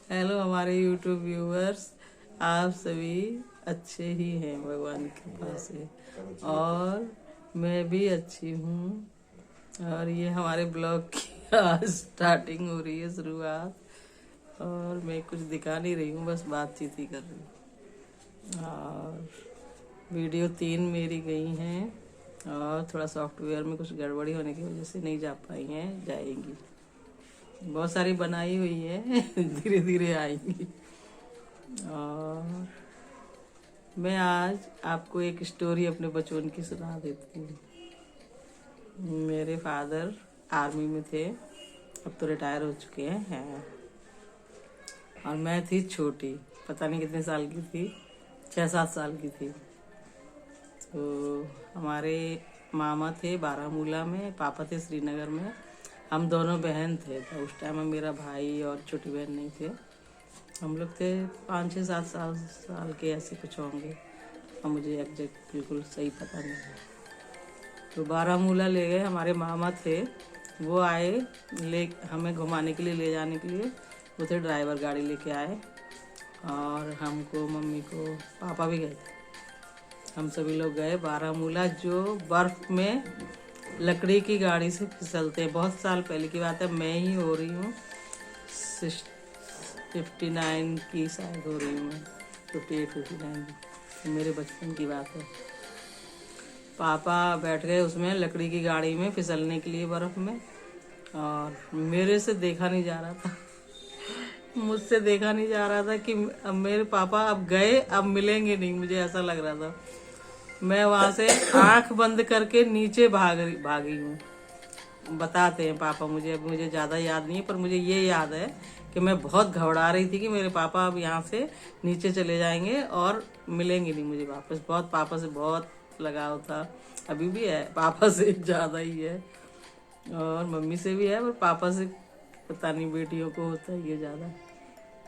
Hello हमारे YouTube viewers, आप सभी अच्छे ही हैं भगवान की कृपा से। और मैं भी अच्छी हूँ। और ये हमारे ब्लॉग की आज स्टार्टिंग हो रही है, शुरुआत। और मैं कुछ दिखा नहीं रही हूँ, बस बातचीत ही कर रही हूँ। और वीडियो 3 मेरी गई हैं और थोड़ा सॉफ्टवेयर में कुछ गड़बड़ी होने की वजह से नहीं जा पाई हैं, जाएंगी। बहुत सारी बनाई हुई है धीरे धीरे आएंगी। और मैं आज आपको एक स्टोरी अपने बचपन की सुना देती हूँ। मेरे फादर आर्मी में थे, अब तो रिटायर हो चुके हैं। और मैं थी छोटी, पता नहीं कितने साल की थी, 6-7 साल की थी। तो हमारे मामा थे बारामूला में, पापा थे श्रीनगर में। हम दोनों बहन थे, तो उस टाइम में मेरा भाई और छोटी बहन नहीं थे। हम लोग थे 5-6-7 साल के, ऐसे कुछ होंगे। अब मुझे एग्जैक्ट बिल्कुल सही पता नहीं है। तो बारामूला ले गए, हमारे मामा थे, वो आए ले हमें घुमाने के लिए, ले जाने के लिए। वो थे ड्राइवर, गाड़ी लेके आए। और हमको, मम्मी को, पापा भी गए थे। हम सभी लोग गए बारामूला, जो बर्फ़ में लकड़ी की गाड़ी से फिसलते हैं। बहुत साल पहले की बात है, मैं ही हो रही हूँ 59 की, शायद हो रही हूँ मैं, 58-59 की। तो मेरे बचपन की बात है। पापा बैठ गए उसमें, लकड़ी की गाड़ी में, फिसलने के लिए बर्फ़ में। और मेरे से देखा नहीं जा रहा था मुझसे देखा नहीं जा रहा था कि अब मेरे पापा अब गए, अब मिलेंगे नहीं, मुझे ऐसा लग रहा था। मैं वहां से आंख बंद करके नीचे भागी हूँ। बताते हैं पापा मुझे, अब मुझे ज़्यादा याद नहीं है, पर मुझे ये याद है कि मैं बहुत घबरा रही थी कि मेरे पापा अब यहाँ से नीचे चले जाएंगे और मिलेंगे नहीं मुझे वापस। बहुत पापा से बहुत लगाव था, अभी भी है, पापा से ज़्यादा ही है। और मम्मी से भी है, पर पापा से पता नहीं, बेटियों को होता है ये ज़्यादा।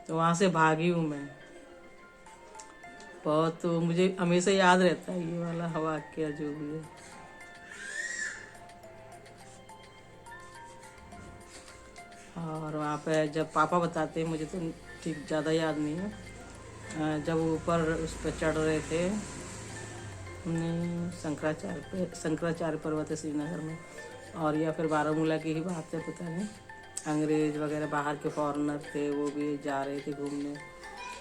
तो वहाँ से भागी हूँ मैं बहुत। तो मुझे हमेशा याद रहता है ये वाला हवा क्या जो भी है। और वहाँ पे जब पापा बताते हैं, मुझे तो ठीक ज़्यादा याद नहीं है। जब ऊपर उस पर चढ़ रहे थे, हमने शंकराचार्य पर्वत है श्रीनगर में। और या फिर बारामूला की ही बात है, पता नहीं। अंग्रेज वगैरह बाहर के फॉरेनर थे, वो भी जा रहे थे घूमने।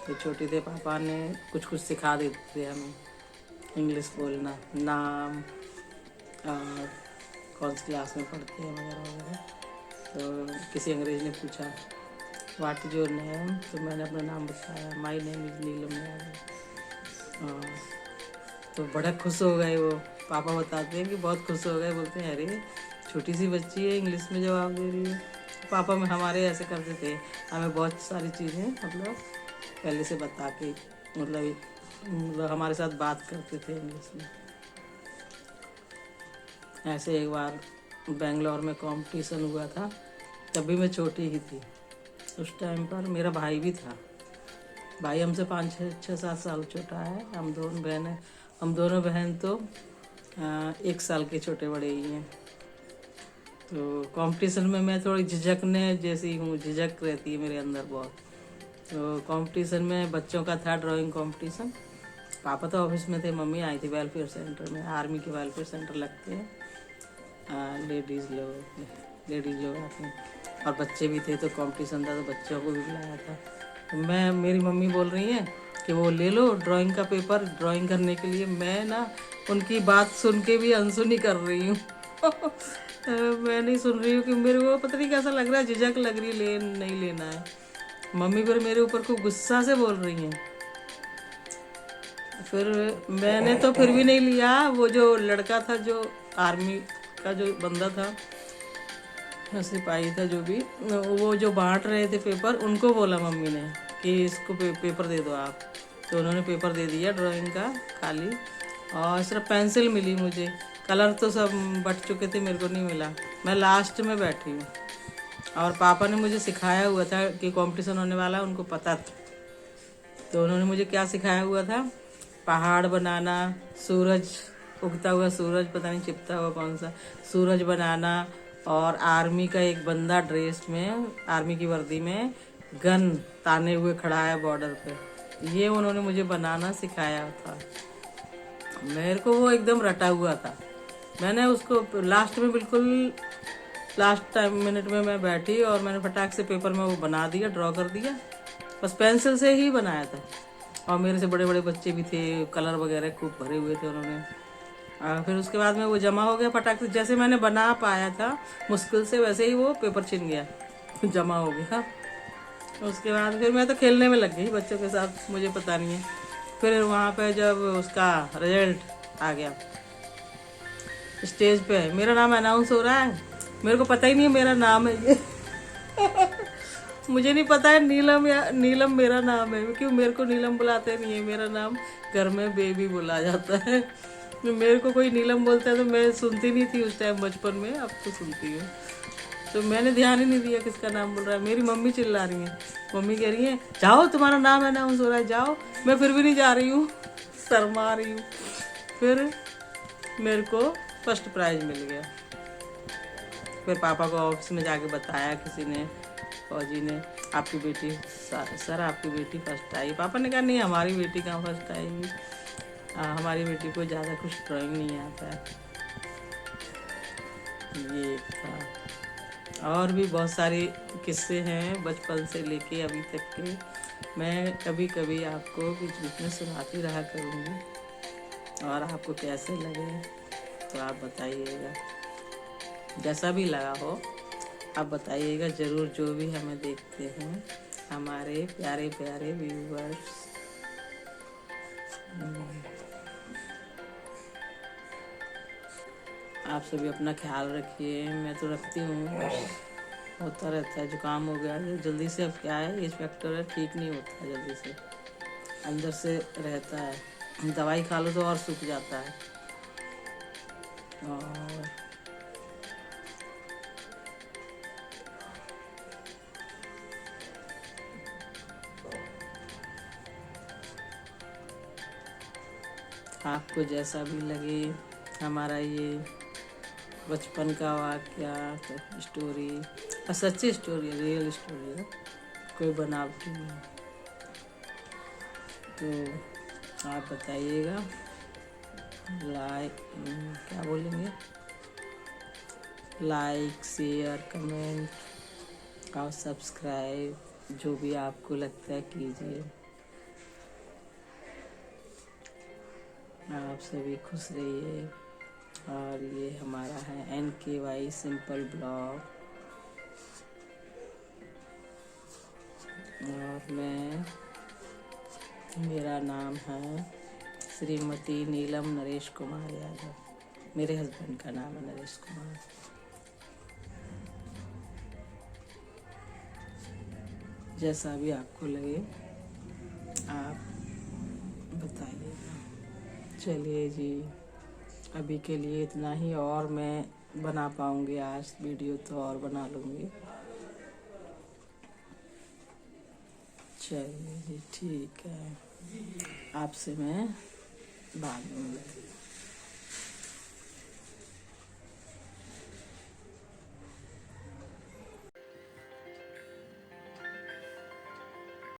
तो छोटे थे, पापा ने कुछ कुछ सिखा देते थे हमें, इंग्लिश बोलना, नाम, और कौन सी क्लास में पढ़ते हैं वगैरह वगैरह। तो किसी अंग्रेज ने पूछा व्हाट इज योर नेम, तो मैंने अपना नाम बताया, माई नेम इज नीलम यादव। तो बड़ा खुश हो गए वो। पापा बताते हैं कि बहुत खुश हो गए, बोलते हैं अरे छोटी सी बच्ची है, इंग्लिश में जवाब दे रही है। पापा में हमारे ऐसे करते थे, हमें बहुत सारी चीज़ें मतलब पहले से बता के, मतलब हमारे साथ बात करते थे इंग्लिश में। ऐसे एक बार बेंगलोर में कंपटीशन हुआ था, तब भी मैं छोटी ही थी। उस टाइम पर मेरा भाई भी था। भाई हमसे 5-6-7 साल छोटा है। हम दोनों बहन तो 1 साल के छोटे बड़े ही हैं। तो कंपटीशन में मैं थोड़ी झिझकने जैसी हूँ, झिझक रहती है मेरे अंदर बहुत। तो कंपटीशन में बच्चों का था ड्राइंग कंपटीशन। पापा तो ऑफिस में थे, मम्मी आई थी वेलफेयर सेंटर में, आर्मी के वेलफेयर सेंटर लगते हैं, लेडीज़ लोग आते हैं। और बच्चे भी थे, तो कंपटीशन था, तो बच्चों को भी बुलाया था। तो मेरी मम्मी बोल रही है कि वो ले लो ड्राइंग का पेपर, ड्राइंग करने के लिए। मैं ना उनकी बात सुन के भी अनसुनी कर रही हूँ मैं नहीं सुन रही हूँ कि मेरे को पता नहीं कैसा लग रहा है, झिझक लग रही है, नहीं लेना है। मम्मी फिर मेरे ऊपर खूब गुस्सा से बोल रही हैं। फिर मैंने तो फिर भी नहीं लिया। वो जो लड़का था, जो आर्मी का जो बंदा था, सिपाही था जो भी, वो जो बांट रहे थे पेपर, उनको बोला मम्मी ने कि इसको पेपर दे दो आप। तो उन्होंने पेपर दे दिया ड्राइंग का खाली, और सिर्फ पेंसिल मिली मुझे। कलर तो सब बट चुके थे, मेरे को नहीं मिला। मैं लास्ट में बैठी हूँ। और पापा ने मुझे सिखाया हुआ था कि कंपटीशन होने वाला है, उनको पता था। तो उन्होंने मुझे क्या सिखाया हुआ था, पहाड़ बनाना, सूरज, उगता हुआ सूरज, पता नहीं छिपता हुआ कौन सा सूरज बनाना। और आर्मी का एक बंदा ड्रेस में, आर्मी की वर्दी में गन ताने हुए खड़ा है बॉर्डर पे, ये उन्होंने मुझे बनाना सिखाया था। मेरे को वो एकदम रटा हुआ था। मैंने उसको लास्ट में बिल्कुल लास्ट टाइम मिनट में मैं बैठी और मैंने फटाक से पेपर में वो बना दिया, ड्रॉ कर दिया, बस पेंसिल से ही बनाया था। और मेरे से बड़े बड़े बच्चे भी थे, कलर वगैरह खूब भरे हुए थे उन्होंने। फिर उसके बाद में वो जमा हो गया फटाक से, जैसे मैंने बना पाया था मुश्किल से, वैसे ही वो पेपर छिन गया जमा हो गया। उसके बाद फिर मैं तो खेलने में लग गई बच्चों के साथ, मुझे पता नहीं है। फिर वहाँ पे जब उसका रिजल्ट आ गया, स्टेज पे मेरा नाम अनाउंस हो रहा है, मेरे को पता ही नहीं है मेरा नाम है ये मुझे नहीं पता है नीलम या नीलम मेरा नाम है, क्योंकि मेरे को नीलम बुलाते नहीं है, मेरा नाम घर में बेबी बोला जाता है। मेरे को कोई नीलम बोलता है तो मैं सुनती नहीं थी उस टाइम बचपन में, अब तो सुनती हूँ। तो मैंने ध्यान ही नहीं दिया किसका नाम बोल रहा है। मेरी मम्मी चिल्ला रही है, मम्मी कह रही है जाओ तुम्हारा नाम अनाउंस हो रहा है जाओ। मैं फिर भी नहीं जा रही हूँ, शर्मा रही हूँ। फिर मेरे को फर्स्ट प्राइज मिल गया। फिर पापा को ऑफिस में जाके बताया किसी ने, फौजी ने, आपकी बेटी, सर आपकी बेटी फर्स्ट आई। पापा ने कहा नहीं हमारी बेटी कहाँ फर्स्ट आएगी, हमारी बेटी को ज़्यादा कुछ ड्राइंग नहीं आता है। ये था। और भी बहुत सारे किस्से हैं बचपन से लेके अभी तक के, मैं कभी कभी आपको बीच बीच में सुनाती रहा करूँगी। और आपको कैसे लगे तो आप बताइएगा, जैसा भी लगा हो आप बताइएगा ज़रूर, जो भी हमें देखते हैं हमारे प्यारे प्यारे व्यूवर्स। आप सभी अपना ख्याल रखिए, मैं तो रखती हूँ, होता रहता है, जुकाम हो गया जल्दी से। अब क्या है, एज फैक्टर है, ठीक नहीं होता जल्दी से, अंदर से रहता है, दवाई खा लो तो और सूख जाता है। और आपको जैसा भी लगे हमारा ये बचपन का वाक़या स्टोरी, और सच्ची स्टोरी है, रियल स्टोरी है, कोई बनावटी नहीं, तो आप बताइएगा। क्या बोलेंगे, लाइक शेयर कमेंट और सब्सक्राइब, जो भी आपको लगता है कीजिए। आप सभी खुश रहिए। और ये हमारा है NKY सिंपल ब्लॉग, और मेरा नाम है श्रीमती नीलम नरेश कुमार यादव, मेरे हस्बैंड का नाम है नरेश कुमार। जैसा भी आपको लगे आप बताइएगा। चलिए जी, अभी के लिए इतना ही, और मैं बना पाऊँगी आज वीडियो तो और बना लूँगी। चलिए जी ठीक है, आपसे मैं बाद में मिलती हूँ।